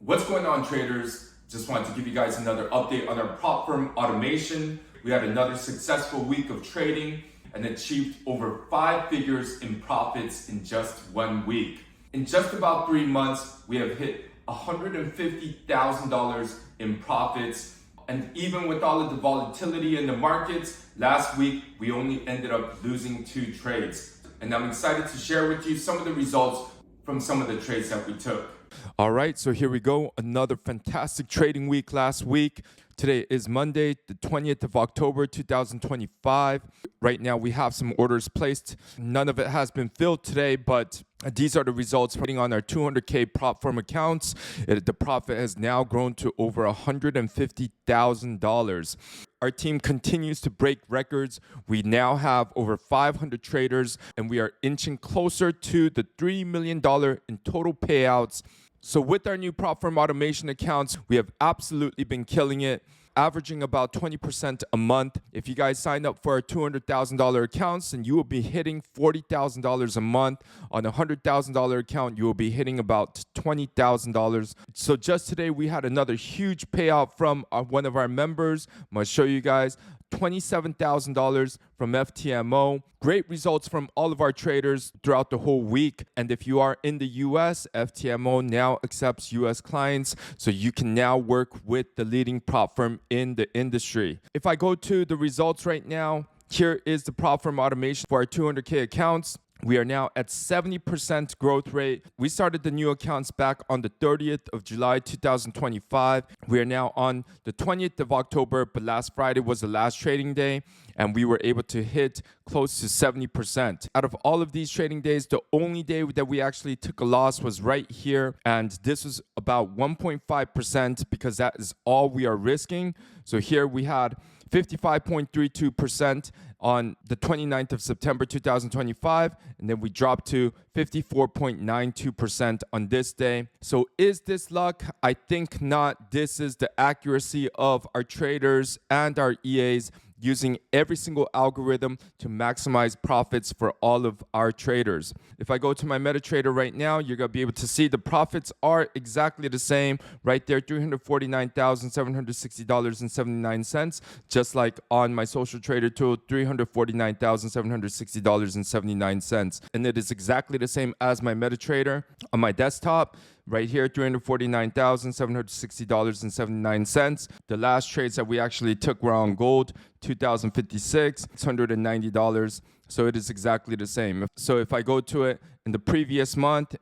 What's going on, traders? Just wanted to give you guys another update on our prop firm automation. We had another successful week of trading and achieved over 5 figures in profits in just 1 week. In just about 3 months, we have hit $150,000 in profits. And even with all of the volatility in the markets, last week we only ended up losing 2 trades. And I'm excited to share with you some of the results from some of the trades that we took. All right, so here we go. Another fantastic trading week last week. Today is Monday, the 20th of October, 2025. Right now we have some orders placed. None of it has been filled today, but these are the results putting on our 200K prop firm accounts. The profit has now grown to over $150,000. Our team continues to break records. We now have over 500 traders, and we are inching closer to the $3 million in total payouts. So with our new prop firm automation accounts, we have absolutely been killing it, averaging about 20% a month. If you guys signed up for our $200,000 accounts, then you will be hitting $40,000 a month. On a $100,000 account, you will be hitting about $20,000. So just today, we had another huge payout from one of our members. I'm going to show you guys. $27,000 from FTMO. Great results from all of our traders throughout the whole week. And if you are in the US, FTMO now accepts US clients, so you can now work with the leading prop firm in the industry. If I go to the results right now, here is the prop firm automation for our 200K accounts. We are now at 70% growth rate. We started the new accounts back on the 30th of July, 2025. We are now on the 20th of October, but last Friday was the last trading day, and we were able to hit close to 70%. Out of all of these trading days, the only day that we actually took a loss was right here, and this was about 1.5% because that is all we are risking. So here we had 55.32% on the 29th of September 2025, and then we dropped to 54.92% on this day. So is this luck? I think not. This is the accuracy of our traders and our EAs using every single algorithm to maximize profits for all of our traders. If I go to my MetaTrader right now, you're going to be able to see the profits are exactly the same right there, $349,760.79, just like on my social trader tool, $349,760.79. And it is exactly the same as my MetaTrader on my desktop. Right here, $349,760.79. The last trades that we actually took were on gold, $2,056, $690. So it is exactly the same. So if I go to it in the previous month,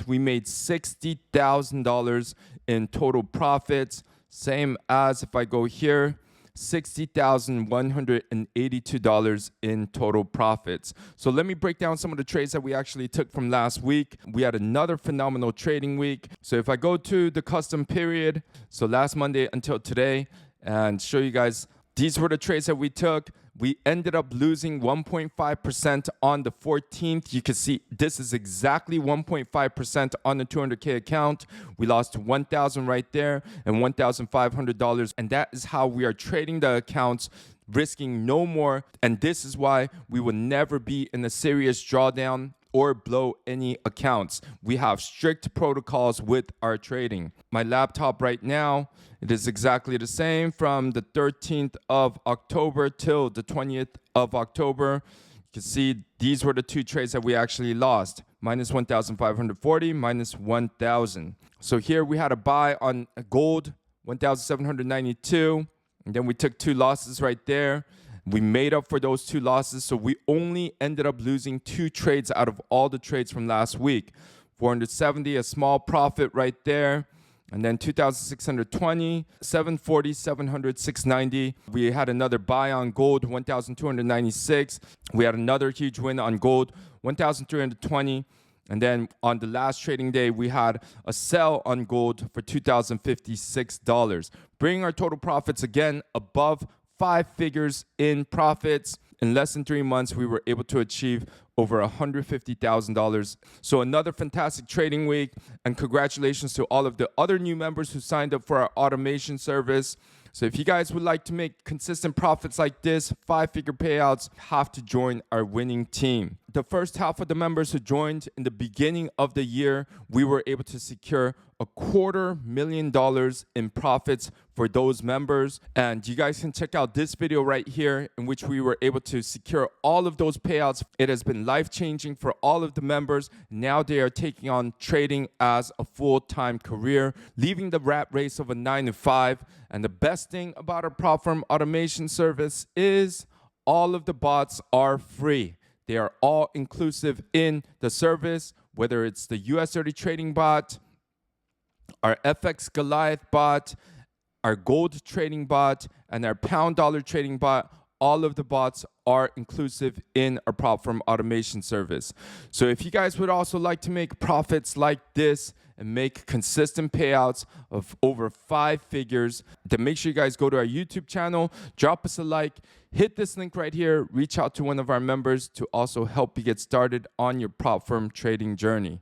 we made $60,000 in total profits. Same as if I go here, $60,182 in total profits. So let me break down some of the trades that we actually took from last week. We had another phenomenal trading week. So if I go to the custom period, so last Monday until today, and show you guys, these were the trades that we took. We ended up losing 1.5% on the 14th. You can see this is exactly 1.5% on the 200K account. We lost $1,000 right there and $1,500. And that is how we are trading the accounts, risking no more. And this is why we will never be in a serious drawdown or blow any accounts. We have strict protocols with our trading. My laptop right now, it is exactly the same from the 13th of October till the 20th of October. You can see these were the 2 trades that we actually lost. Minus 1,540, minus 1,000. So here we had a buy on gold, 1,792. And then we took 2 losses right there. We made up for those 2 losses, so we only ended up losing 2 trades out of all the trades from last week. 470, a small profit right there. And then 2,620, 740, 700, 690. We had another buy on gold, 1,296. We had another huge win on gold, 1,320. And then on the last trading day, we had a sell on gold for $2,056, bringing our total profits again above 5 figures in profits. In less than 3 months, we were able to achieve over $150,000. So another fantastic trading week, and congratulations to all of the other new members who signed up for our automation service. So if you guys would like to make consistent profits like this, 5-figure payouts, have to join our winning team. the first half of the members who joined in the beginning of the year, we were able to secure $250,000 in profits for those members. And you guys can check out this video right here in which we were able to secure all of those payouts. It has been life-changing for all of the members. Now they are taking on trading as a full-time career, leaving the rat race of a 9 to 5. And the best thing about our prop firm automation service is all of the bots are free. They are all inclusive in the service, whether it's the US30 trading bot, our FX Goliath bot, our gold trading bot, and our pound dollar trading bot. All of the bots are inclusive in our prop firm automation service. So if you guys would also like to make profits like this and make consistent payouts of over 5 figures, then make sure you guys go to our YouTube channel, drop us a like, hit this link right here, reach out to one of our members to also help you get started on your prop firm trading journey.